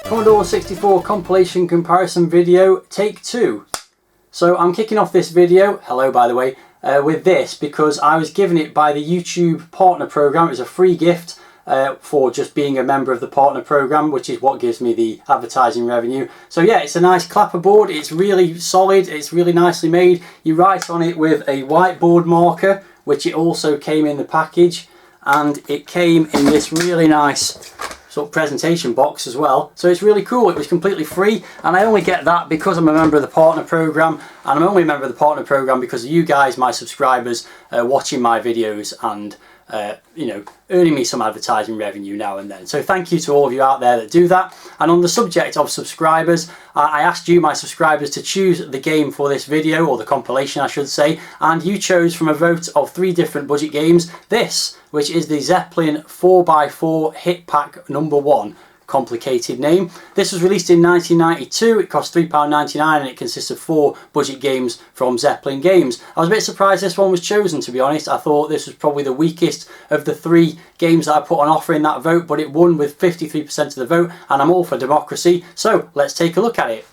Commodore 64 compilation comparison video, take 2. So I'm kicking off this video, hello by the way, with this because I was given it by the YouTube partner program. It was a free gift for just being a member of the partner program, which is what gives me the advertising revenue. So yeah, it's a nice clapperboard. It's really solid. It's really nicely made. You write on it with a whiteboard marker, which it also came in the package, and it came in this really nice sort of presentation box as well. So it's really cool. It was completely free, and I only get that because I'm a member of the partner program, and I'm only a member of the partner program because of you guys, my subscribers, watching my videos and you know, earning me some advertising revenue now and then. So thank you to all of you out there that do that. And on the subject of subscribers, I asked you, my subscribers, to choose the game for this video, or the compilation I should say, and you chose from a vote of 3 different budget games this, which is the Zeppelin 4x4 Hit Pack number 1. Complicated name. This was released in 1992. It cost £3.99 and it consists of 4 budget games from Zeppelin Games. I was a bit surprised this one was chosen, to be honest. I thought this was probably the weakest of the 3 games that I put on offer in that vote, but it won with 53% of the vote, and I'm all for democracy, so let's take a look at it.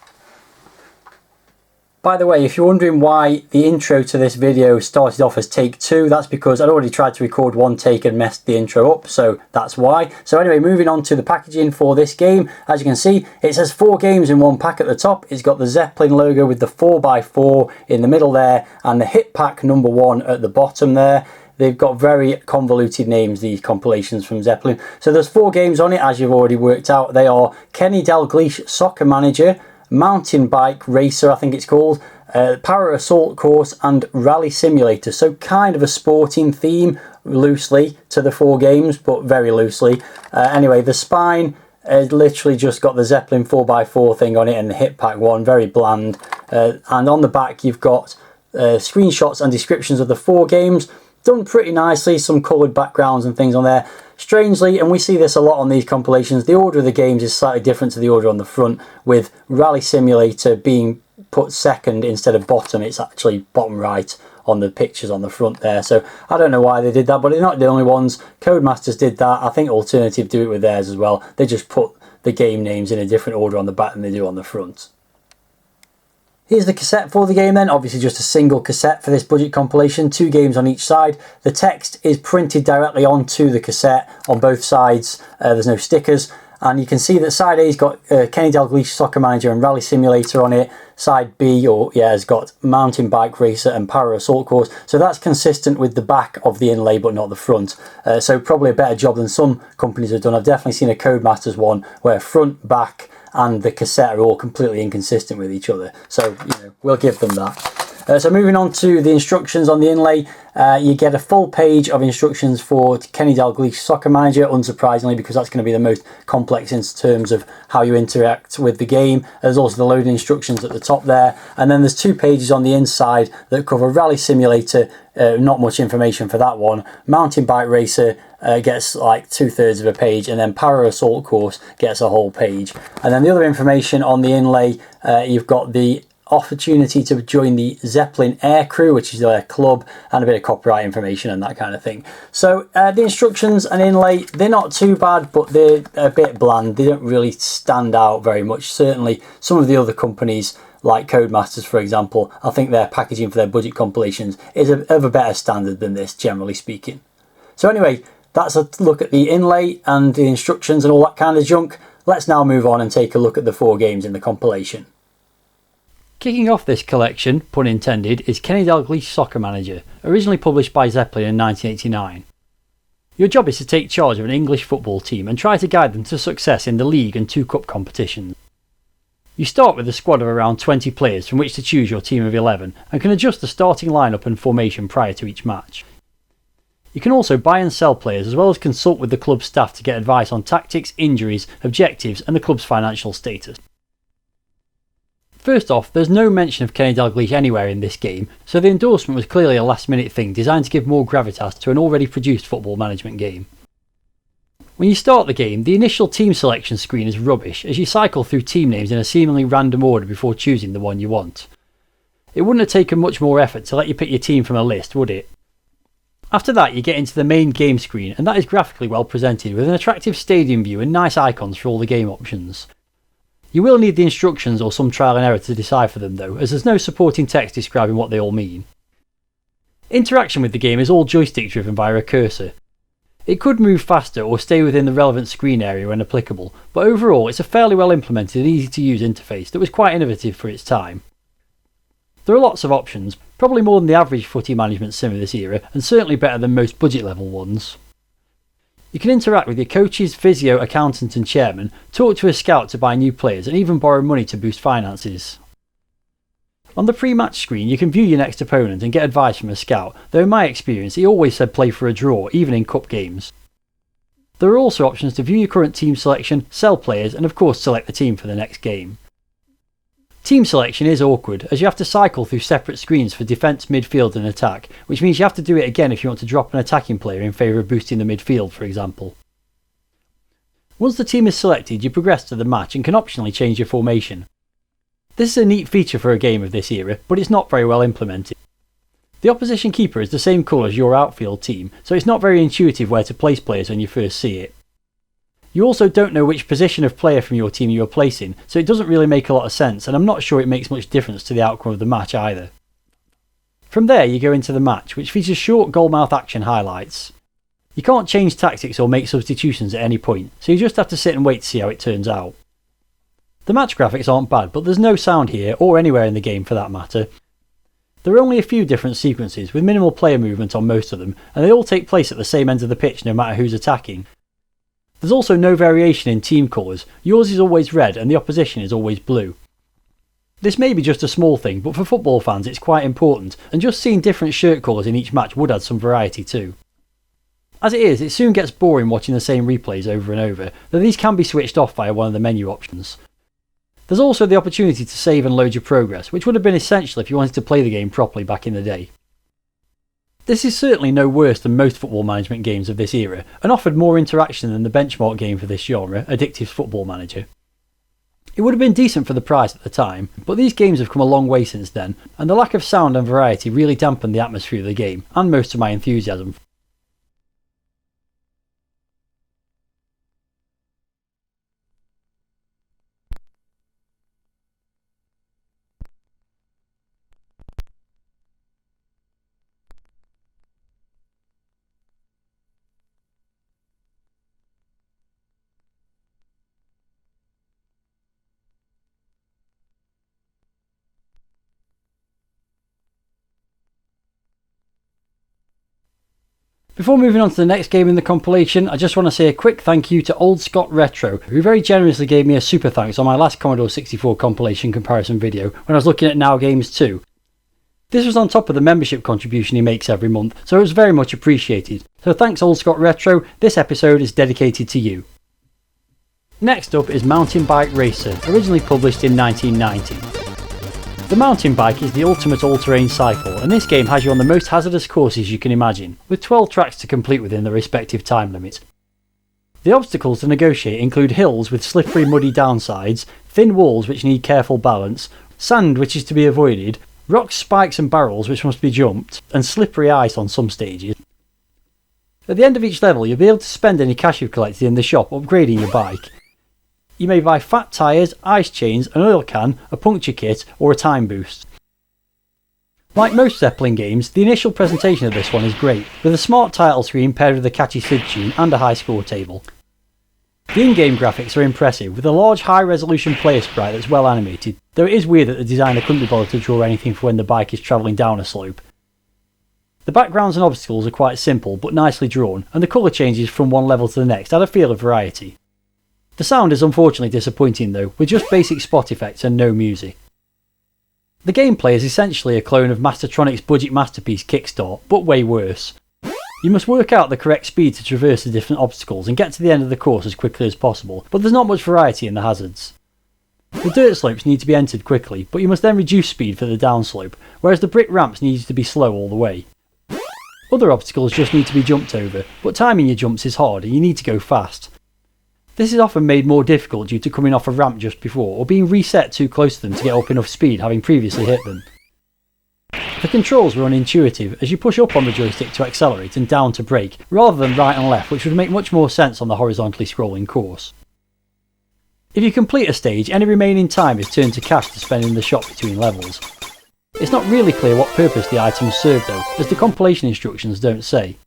By the way, if you're wondering why the intro to this video started off as take 2, that's because I'd already tried to record 1 take and messed the intro up, so that's why. So anyway, moving on to the packaging for this game. As you can see, it says 4 games in 1 pack at the top. It's got the Zeppelin logo with the 4x4 in the middle there, and the Hit Pack number 1 at the bottom there. They've got very convoluted names, these compilations from Zeppelin. So there's 4 games on it, as you've already worked out. They are Kenny Dalglish Soccer Manager, Mountain Bike Racer, I think it's called, Para Assault Course, and Rally Simulator. So kind of a sporting theme, loosely, to the 4 games, but very loosely. Anyway, the spine has literally just got the Zeppelin 4x4 thing on it and the Hit Pack 1, very bland. And on the back you've got screenshots and descriptions of the 4 games, done pretty nicely, some coloured backgrounds and things on there. Strangely, and we see this a lot on these compilations, the order of the games is slightly different to the order on the front, with Rally Simulator being put second instead of bottom. It's actually bottom right on the pictures on the front there. So I don't know why they did that, but they're not the only ones. Codemasters did that. I think Alternative do it with theirs as well. They just put the game names in a different order on the back than they do on the front. Here's the cassette for the game then, obviously just a single cassette for this budget compilation, 2 games on each side. The text is printed directly onto the cassette on both sides, there's no stickers, and you can see that side A's got Kenny Dalglish Soccer Manager and Rally Simulator on it. Side B has got Mountain Bike Racer and Para Assault Course, so that's consistent with the back of the inlay but not the front. So probably a better job than some companies have done. I've definitely seen a Codemasters one where front, back and the cassette are all completely inconsistent with each other, so you know, we'll give them that. So moving on to the instructions on the inlay, you get a full page of instructions for Kenny Dalglish Soccer Manager, unsurprisingly, because that's going to be the most complex in terms of how you interact with the game. There's also the loading instructions at the top there, and then there's 2 pages on the inside that cover Rally Simulator, not much information for that one. Mountain Bike Racer gets like 2/3 of a page, and then Para Assault Course gets a whole page. And then the other information on the inlay, you've got the opportunity to join the Zeppelin Air Crew, which is their club, and a bit of copyright information and that kind of thing. So the instructions and inlay, they're not too bad, but they're a bit bland. They don't really stand out very much. Certainly some of the other companies, like Codemasters for example, I think their packaging for their budget compilations is of a better standard than this, generally speaking. So anyway, that's a look at the inlay and the instructions and all that kind of junk. Let's now move on and take a look at the 4 games in the compilation. Kicking off this collection, pun intended, is Kenny Dalglish Soccer Manager, originally published by Zeppelin in 1989. Your job is to take charge of an English football team and try to guide them to success in the league and 2 cup competitions. You start with a squad of around 20 players from which to choose your team of 11, and can adjust the starting lineup and formation prior to each match. You can also buy and sell players, as well as consult with the club staff to get advice on tactics, injuries, objectives and the club's financial status. First off, there's no mention of Kenny Dalglish anywhere in this game, so the endorsement was clearly a last minute thing designed to give more gravitas to an already produced football management game. When you start the game, the initial team selection screen is rubbish, as you cycle through team names in a seemingly random order before choosing the one you want. It wouldn't have taken much more effort to let you pick your team from a list, would it? After that, you get into the main game screen, and that is graphically well presented with an attractive stadium view and nice icons for all the game options. You will need the instructions or some trial and error to decipher them though, as there's no supporting text describing what they all mean. Interaction with the game is all joystick driven via a cursor. It could move faster or stay within the relevant screen area when applicable, but overall it's a fairly well implemented and easy to use interface that was quite innovative for its time. There are lots of options, probably more than the average footy management sim of this era, and certainly better than most budget level ones. You can interact with your coaches, physio, accountant and chairman, talk to a scout to buy new players and even borrow money to boost finances. On the pre-match screen you can view your next opponent and get advice from a scout, though in my experience he always said play for a draw, even in cup games. There are also options to view your current team selection, sell players and of course select the team for the next game. Team selection is awkward, as you have to cycle through separate screens for defence, midfield and attack, which means you have to do it again if you want to drop an attacking player in favour of boosting the midfield, for example. Once the team is selected, you progress to the match and can optionally change your formation. This is a neat feature for a game of this era, but it's not very well implemented. The opposition keeper is the same colour as your outfield team, so it's not very intuitive where to place players when you first see it. You also don't know which position of player from your team you are placing, so it doesn't really make a lot of sense, and I'm not sure it makes much difference to the outcome of the match either. From there you go into the match, which features short goalmouth action highlights. You can't change tactics or make substitutions at any point, so you just have to sit and wait to see how it turns out. The match graphics aren't bad, but there's no sound here, or anywhere in the game for that matter. There are only a few different sequences, with minimal player movement on most of them, and they all take place at the same end of the pitch no matter who's attacking. There's also no variation in team colours, yours is always red and the opposition is always blue. This may be just a small thing, but for football fans it's quite important, and just seeing different shirt colours in each match would add some variety too. As it is, it soon gets boring watching the same replays over and over, though these can be switched off via one of the menu options. There's also the opportunity to save and load your progress, which would have been essential if you wanted to play the game properly back in the day. This is certainly no worse than most football management games of this era, and offered more interaction than the benchmark game for this genre, Addictive Football Manager. It would have been decent for the price at the time, but these games have come a long way since then, and the lack of sound and variety really dampened the atmosphere of the game, and most of my enthusiasm. Before moving on to the next game in the compilation, I just want to say a quick thank you to Old Scott Retro, who very generously gave me a super thanks on my last Commodore 64 compilation comparison video when I was looking at Now Games 2. This was on top of the membership contribution he makes every month, so it was very much appreciated. So thanks Old Scott Retro, this episode is dedicated to you. Next up is Mountain Bike Racer, originally published in 1990. The mountain bike is the ultimate all-terrain cycle, and this game has you on the most hazardous courses you can imagine, with 12 tracks to complete within the respective time limit. The obstacles to negotiate include hills with slippery muddy downsides, thin walls which need careful balance, sand which is to be avoided, rocks, spikes and barrels which must be jumped, and slippery ice on some stages. At the end of each level you'll be able to spend any cash you've collected in the shop upgrading your bike. You may buy fat tyres, ice chains, an oil can, a puncture kit or a time boost. Like most Zeppelin games, the initial presentation of this one is great, with a smart title screen paired with a catchy SID tune and a high score table. The in-game graphics are impressive, with a large high-resolution player sprite that's well animated, though it is weird that the designer couldn't be bothered to draw anything for when the bike is travelling down a slope. The backgrounds and obstacles are quite simple but nicely drawn, and the colour changes from one level to the next add a feel of variety. The sound is unfortunately disappointing though, with just basic spot effects and no music. The gameplay is essentially a clone of Mastertronic's budget masterpiece Kickstart, but way worse. You must work out the correct speed to traverse the different obstacles and get to the end of the course as quickly as possible, but there's not much variety in the hazards. The dirt slopes need to be entered quickly, but you must then reduce speed for the downslope, whereas the brick ramps need to be slow all the way. Other obstacles just need to be jumped over, but timing your jumps is hard and you need to go fast. This is often made more difficult due to coming off a ramp just before, or being reset too close to them to get up enough speed having previously hit them. The controls were unintuitive, as you push up on the joystick to accelerate and down to brake, rather than right and left, which would make much more sense on the horizontally scrolling course. If you complete a stage, any remaining time is turned to cash to spend in the shop between levels. It's not really clear what purpose the items serve though, as the compilation instructions don't say.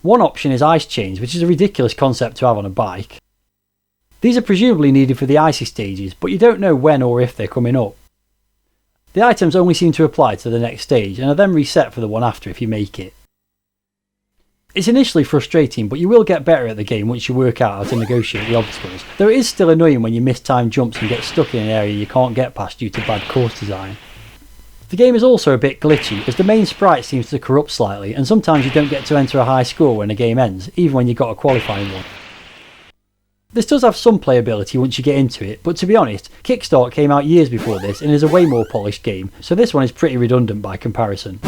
One option is ice chains, which is a ridiculous concept to have on a bike. These are presumably needed for the icy stages, but you don't know when or if they're coming up. The items only seem to apply to the next stage and are then reset for the one after if you make it. It's initially frustrating, but you will get better at the game once you work out how to negotiate the obstacles, though it is still annoying when you miss timed jumps and get stuck in an area you can't get past due to bad course design. The game is also a bit glitchy, as the main sprite seems to corrupt slightly, and sometimes you don't get to enter a high score when a game ends, even when you got a qualifying one. This does have some playability once you get into it, but to be honest, Kickstart came out years before this and is a way more polished game, so this one is pretty redundant by comparison.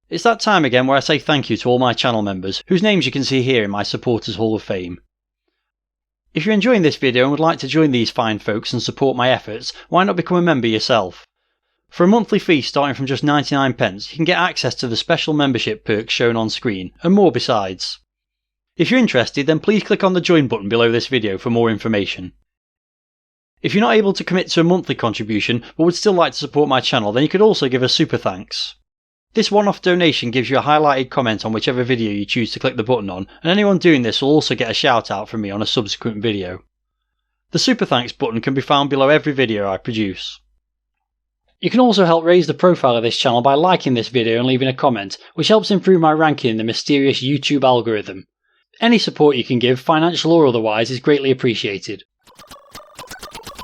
It's that time again where I say thank you to all my channel members, whose names you can see here in my Supporters Hall of Fame. If you're enjoying this video and would like to join these fine folks and support my efforts, why not become a member yourself? For a monthly fee starting from just 99p, you can get access to the special membership perks shown on screen, and more besides. If you're interested, then please click on the join button below this video for more information. If you're not able to commit to a monthly contribution but would still like to support my channel, then you could also give a super thanks. This one-off donation gives you a highlighted comment on whichever video you choose to click the button on, and anyone doing this will also get a shout out from me on a subsequent video. The super thanks button can be found below every video I produce. You can also help raise the profile of this channel by liking this video and leaving a comment, which helps improve my ranking in the mysterious YouTube algorithm. Any support you can give, financial or otherwise, is greatly appreciated.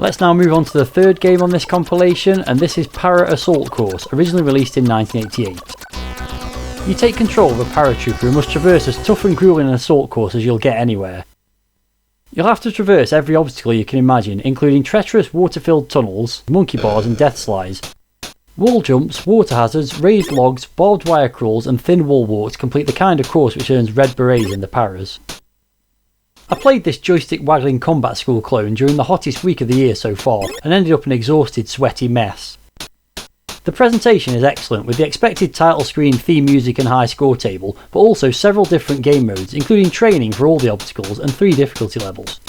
Let's now move on to the third game on this compilation, and this is Para Assault Course, originally released in 1988. You take control of a paratrooper who must traverse as tough and grueling an assault course as you'll get anywhere. You'll have to traverse every obstacle you can imagine, including treacherous water-filled tunnels, monkey bars and death slides. Wall jumps, water hazards, raised logs, barbed wire crawls and thin wall walks complete the kind of course which earns red berets in the paras. I played this joystick waggling combat school clone during the hottest week of the year so far and ended up an exhausted, sweaty mess. The presentation is excellent with the expected title screen, theme music and high score table, but also several different game modes including training for all the obstacles and 3 difficulty levels.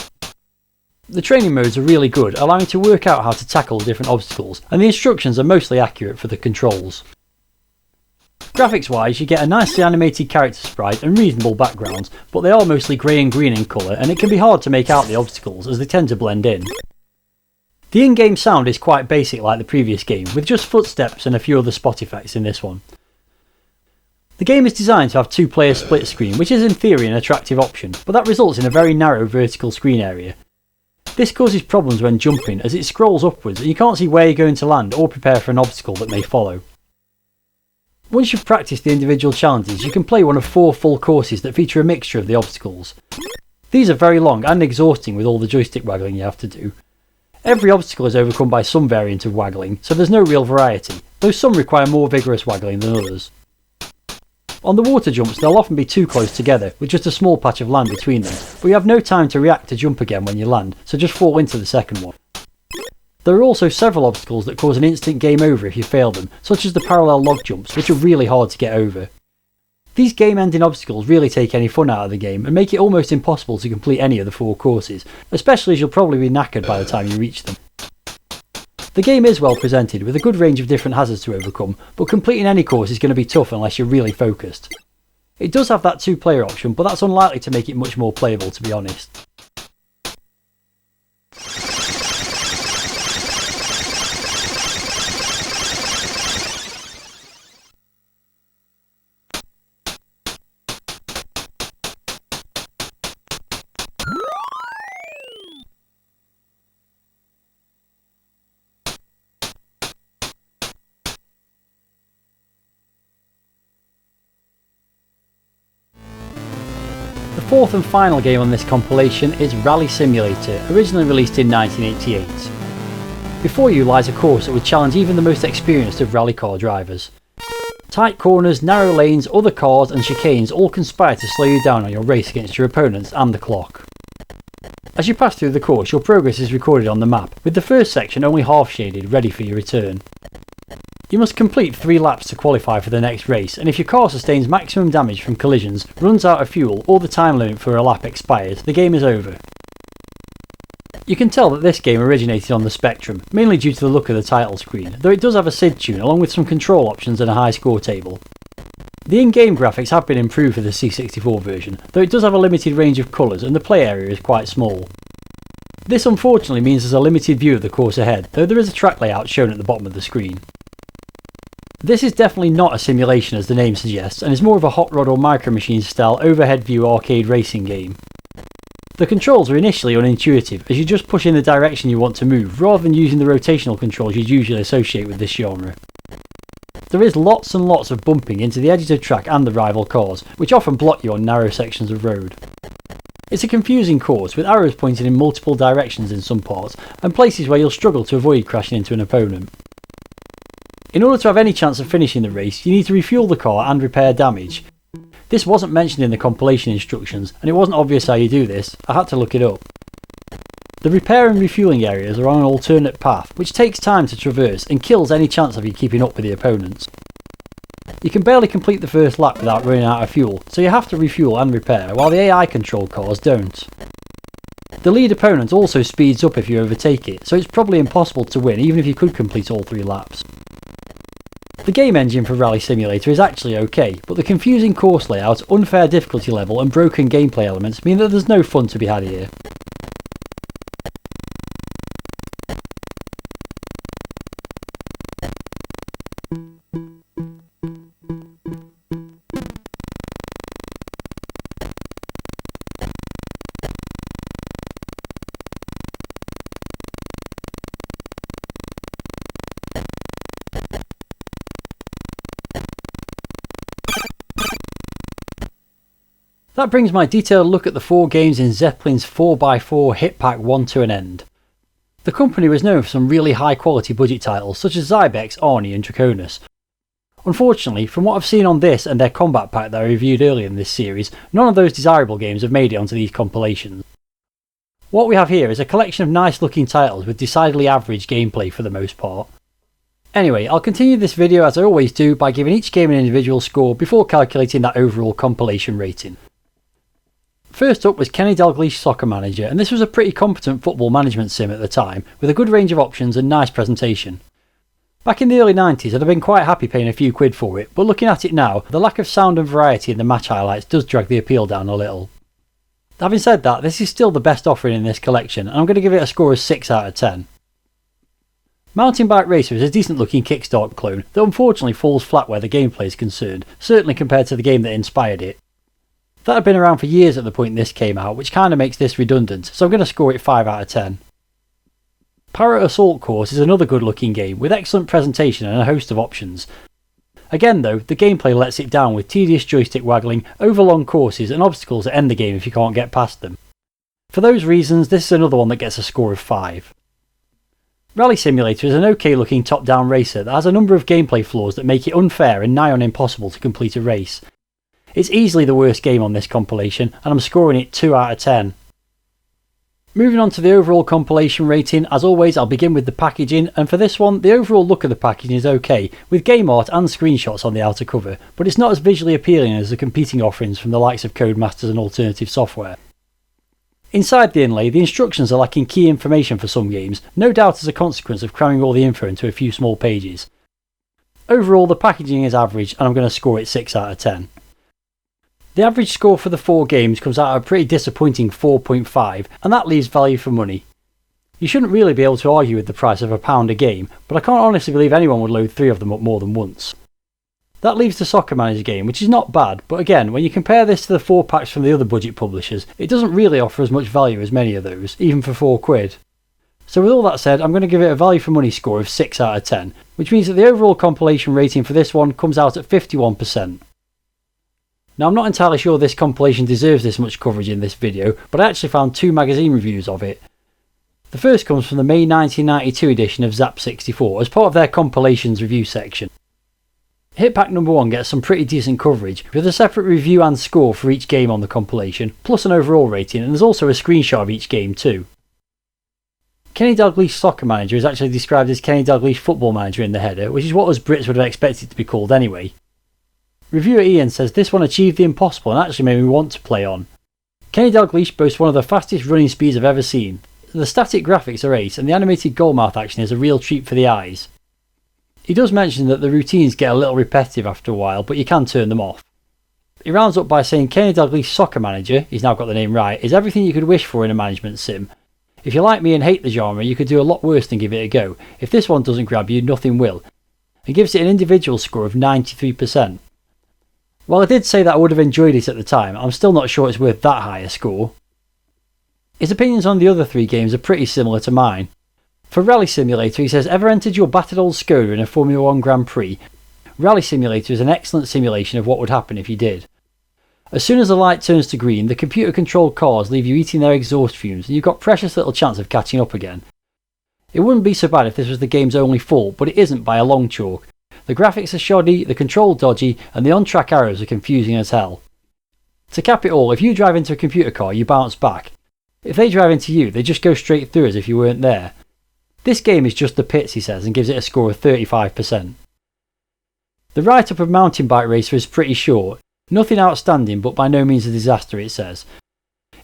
The training modes are really good, allowing you to work out how to tackle the different obstacles, and the instructions are mostly accurate for the controls. Graphics wise, you get a nicely animated character sprite and reasonable backgrounds, but they are mostly grey and green in colour and it can be hard to make out the obstacles as they tend to blend in. The in-game sound is quite basic like the previous game, with just footsteps and a few other spot effects in this one. The game is designed to have 2-player split screen, which is in theory an attractive option, but that results in a very narrow vertical screen area. This causes problems when jumping as it scrolls upwards and you can't see where you're going to land or prepare for an obstacle that may follow. Once you've practiced the individual challenges, you can play one of 4 full courses that feature a mixture of the obstacles. These are very long and exhausting with all the joystick waggling you have to do. Every obstacle is overcome by some variant of waggling, so there's no real variety, though some require more vigorous waggling than others. On the water jumps, they'll often be too close together, with just a small patch of land between them, but you have no time to react to jump again when you land, so just fall into the second one. There are also several obstacles that cause an instant game over if you fail them, such as the parallel log jumps, which are really hard to get over. These game-ending obstacles really take any fun out of the game and make it almost impossible to complete any of the 4 courses, especially as you'll probably be knackered by the time you reach them. The game is well presented, with a good range of different hazards to overcome, but completing any course is going to be tough unless you're really focused. It does have that 2-player option, but that's unlikely to make it much more playable, to be honest. The fourth and final game on this compilation is Rally Simulator, originally released in 1988. Before you lies a course that would challenge even the most experienced of rally car drivers. Tight corners, narrow lanes, other cars and chicanes all conspire to slow you down on your race against your opponents and the clock. As you pass through the course, your progress is recorded on the map, with the first section only half shaded, ready for your return. You must complete 3 laps to qualify for the next race, and if your car sustains maximum damage from collisions, runs out of fuel, or the time limit for a lap expires, the game is over. You can tell that this game originated on the Spectrum, mainly due to the look of the title screen, though it does have a SID tune along with some control options and a high score table. The in-game graphics have been improved for the C64 version, though it does have a limited range of colours and the play area is quite small. This unfortunately means there's a limited view of the course ahead, though there is a track layout shown at the bottom of the screen. This is definitely not a simulation as the name suggests, and is more of a Hot Rod or Micro Machines style overhead view arcade racing game. The controls are initially unintuitive, as you just push in the direction you want to move, rather than using the rotational controls you'd usually associate with this genre. There is lots and lots of bumping into the edges of track and the rival cars, which often block you on narrow sections of road. It's a confusing course, with arrows pointing in multiple directions in some parts, and places where you'll struggle to avoid crashing into an opponent. In order to have any chance of finishing the race, you need to refuel the car and repair damage. This wasn't mentioned in the compilation instructions, and it wasn't obvious how you do this. I had to look it up. The repair and refueling areas are on an alternate path, which takes time to traverse and kills any chance of you keeping up with the opponents. You can barely complete the first lap without running out of fuel, so you have to refuel and repair, while the AI controlled cars don't. The lead opponent also speeds up if you overtake it, so it's probably impossible to win even if you could complete all 3 laps. The game engine for Rally Simulator is actually okay, but the confusing course layout, unfair difficulty level and broken gameplay elements mean that there's no fun to be had here. That brings my detailed look at the 4 games in Zeppelin's 4x4 hit pack 1 to an end. The company was known for some really high quality budget titles such as Zybex, Arnie and Draconis. Unfortunately, from what I've seen on this and their combat pack that I reviewed earlier in this series, none of those desirable games have made it onto these compilations. What we have here is a collection of nice looking titles with decidedly average gameplay for the most part. Anyway, I'll continue this video as I always do by giving each game an individual score before calculating that overall compilation rating. First up was Kenny Dalglish Soccer Manager, and this was a pretty competent football management sim at the time, with a good range of options and nice presentation. Back in the early 90s I'd have been quite happy paying a few quid for it, but looking at it now, the lack of sound and variety in the match highlights does drag the appeal down a little. Having said that, this is still the best offering in this collection, and I'm going to give it a score of 6 out of 10. Mountain Bike Racer is a decent looking Kickstart clone that unfortunately falls flat where the gameplay is concerned, certainly compared to the game that inspired it. That had been around for years at the point this came out, which kinda makes this redundant, so I'm going to score it 5 out of 10. Parrot Assault Course is another good looking game with excellent presentation and a host of options. Again though, the gameplay lets it down with tedious joystick waggling, overlong courses and obstacles that end the game if you can't get past them. For those reasons, this is another one that gets a score of 5. Rally Simulator is an okay looking top down racer that has a number of gameplay flaws that make it unfair and nigh on impossible to complete a race. It's easily the worst game on this compilation, and I'm scoring it 2 out of 10. Moving on to the overall compilation rating, as always I'll begin with the packaging, and for this one the overall look of the packaging is okay, with game art and screenshots on the outer cover, but it's not as visually appealing as the competing offerings from the likes of Codemasters and Alternative Software. Inside the inlay, the instructions are lacking key information for some games, no doubt as a consequence of cramming all the info into a few small pages. Overall the packaging is average, and I'm going to score it 6 out of 10. The average score for the 4 games comes out at a pretty disappointing 4.5, and that leaves value for money. You shouldn't really be able to argue with the price of £1 a game, but I can't honestly believe anyone would load 3 of them up more than once. That leaves the Soccer Manager game, which is not bad, but again, when you compare this to the 4 packs from the other budget publishers, it doesn't really offer as much value as many of those, even for 4 quid. So with all that said, I'm going to give it a value for money score of 6 out of 10, which means that the overall compilation rating for this one comes out at 51%. Now I'm not entirely sure this compilation deserves this much coverage in this video, but I actually found 2 magazine reviews of it. The first comes from the May 1992 edition of Zap 64 as part of their compilations review section. Hit pack number 1 gets some pretty decent coverage, with a separate review and score for each game on the compilation, plus an overall rating, and there's also a screenshot of each game too. Kenny Dalglish Soccer Manager is actually described as Kenny Dalglish Football Manager in the header, which is what us Brits would have expected to be called anyway. Reviewer Ian says this one achieved the impossible and actually made me want to play on. Kenny Dalglish boasts one of the fastest running speeds I've ever seen. The static graphics are ace and the animated goalmouth action is a real treat for the eyes. He does mention that the routines get a little repetitive after a while, but you can turn them off. He rounds up by saying Kenny Dalglish Soccer Manager, he's now got the name right, is everything you could wish for in a management sim. If you like me and hate the genre, you could do a lot worse than give it a go. If this one doesn't grab you, nothing will. He gives it an individual score of 93%. While I did say that I would have enjoyed it at the time, I'm still not sure it's worth that high a score. His opinions on the other 3 games are pretty similar to mine. For Rally Simulator, he says, ever entered your battered old Skoda in a Formula 1 Grand Prix? Rally Simulator is an excellent simulation of what would happen if you did. As soon as the light turns to green, the computer-controlled cars leave you eating their exhaust fumes and you've got precious little chance of catching up again. It wouldn't be so bad if this was the game's only fault, but it isn't by a long chalk. The graphics are shoddy, the control dodgy, and the on-track arrows are confusing as hell. To cap it all, if you drive into a computer car, you bounce back. If they drive into you, they just go straight through as if you weren't there. This game is just the pits, he says, and gives it a score of 35%. The write-up of Mountain Bike Racer is pretty short. Nothing outstanding, but by no means a disaster, it says.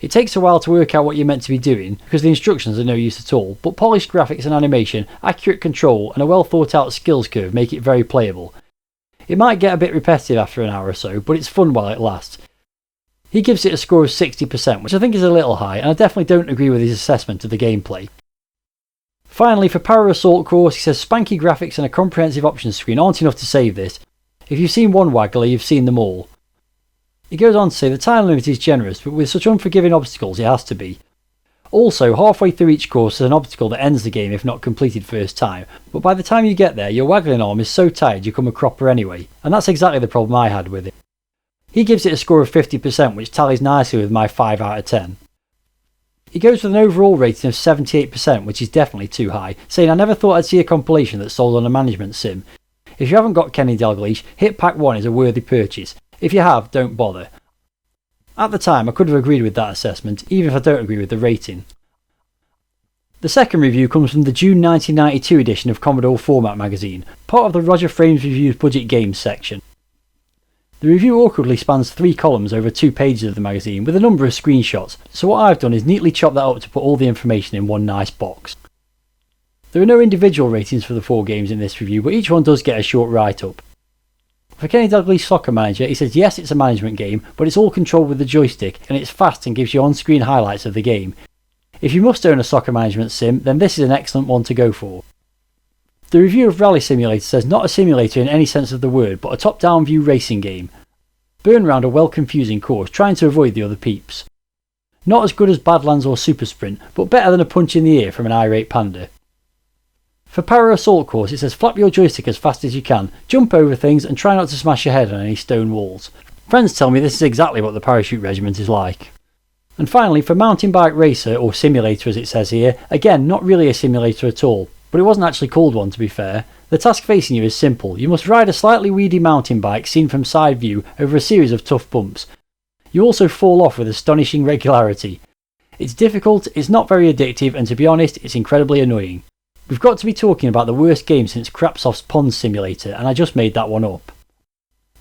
It takes a while to work out what you're meant to be doing, because the instructions are no use at all, but polished graphics and animation, accurate control, and a well thought out skills curve make it very playable. It might get a bit repetitive after an hour or so, but it's fun while it lasts. He gives it a score of 60%, which I think is a little high, and I definitely don't agree with his assessment of the gameplay. Finally, for Power Assault Course, he says spanky graphics and a comprehensive options screen aren't enough to save this. If you've seen one waggler, you've seen them all. He goes on to say the time limit is generous, but with such unforgiving obstacles it has to be. Also, halfway through each course there's an obstacle that ends the game if not completed first time, but by the time you get there your waggling arm is so tired you come a cropper anyway, and that's exactly the problem I had with it. He gives it a score of 50%, which tallies nicely with my 5 out of 10. He goes with an overall rating of 78%, which is definitely too high, saying I never thought I'd see a compilation that sold on a management sim. If you haven't got Kenny Dalglish, Hit Pack 1 is a worthy purchase. If you have, don't bother. At the time I could have agreed with that assessment, even if I don't agree with the rating. The second review comes from the June 1992 edition of Commodore Format magazine, part of the Roger Frames Reviews Budget Games section. The review awkwardly spans 3 columns over 2 pages of the magazine with a number of screenshots, so what I've done is neatly chop that up to put all the information in one nice box. There are no individual ratings for the 4 games in this review, but each one does get a short write-up. For Kenny Dalglish Soccer Manager, he says yes, it's a management game, but it's all controlled with the joystick and it's fast and gives you on-screen highlights of the game. If you must own a soccer management sim, then this is an excellent one to go for. The review of Rally Simulator says not a simulator in any sense of the word, but a top-down view racing game. Burn round a well-confusing course, trying to avoid the other peeps. Not as good as Badlands or Super Sprint, but better than a punch in the ear from an irate panda. For Power Assault Course it says flap your joystick as fast as you can, jump over things and try not to smash your head on any stone walls. Friends tell me this is exactly what the parachute regiment is like. And finally, for Mountain Bike Racer, or Simulator as it says here, again not really a simulator at all, but it wasn't actually called one to be fair. The task facing you is simple. You must ride a slightly weedy mountain bike seen from side view over a series of tough bumps. You also fall off with astonishing regularity. It's difficult, it's not very addictive, and to be honest, it's incredibly annoying. We've got to be talking about the worst game since Crapsoft's Pond Simulator, and I just made that one up.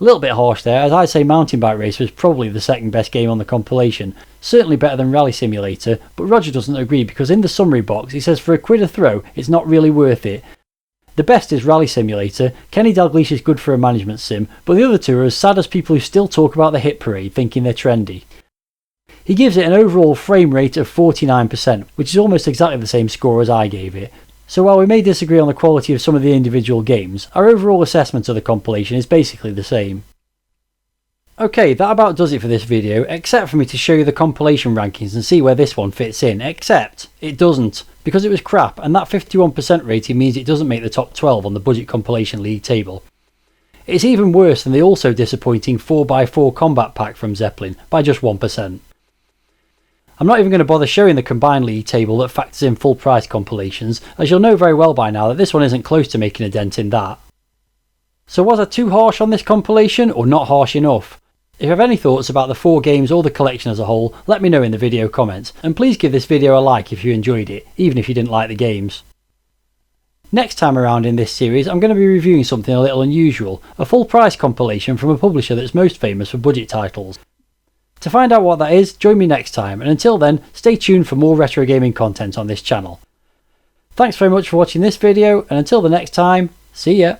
A little bit harsh there, as I'd say Mountain Bike Racer is probably the second best game on the compilation, certainly better than Rally Simulator, but Roger doesn't agree because in the summary box he says for a quid a throw it's not really worth it. The best is Rally Simulator, Kenny Dalglish is good for a management sim, but the other two are as sad as people who still talk about the hit parade thinking they're trendy. He gives it an overall frame rate of 49%, which is almost exactly the same score as I gave it. So while we may disagree on the quality of some of the individual games, our overall assessment of the compilation is basically the same. Okay, that about does it for this video, except for me to show you the compilation rankings and see where this one fits in, except it doesn't, because it was crap and that 51% rating means it doesn't make the top 12 on the Budget Compilation League table. It's even worse than the also disappointing 4x4 Combat Pack from Zeppelin, by just 1%. I'm not even going to bother showing the combined league table that factors in full price compilations, as you'll know very well by now that this one isn't close to making a dent in that. So was I too harsh on this compilation or not harsh enough? If you have any thoughts about the 4 games or the collection as a whole, let me know in the video comments, and please give this video a like if you enjoyed it, even if you didn't like the games. Next time around in this series I'm going to be reviewing something a little unusual, a full price compilation from a publisher that's most famous for budget titles. To find out what that is, join me next time, and until then, stay tuned for more retro gaming content on this channel. Thanks very much for watching this video, and until the next time, see ya!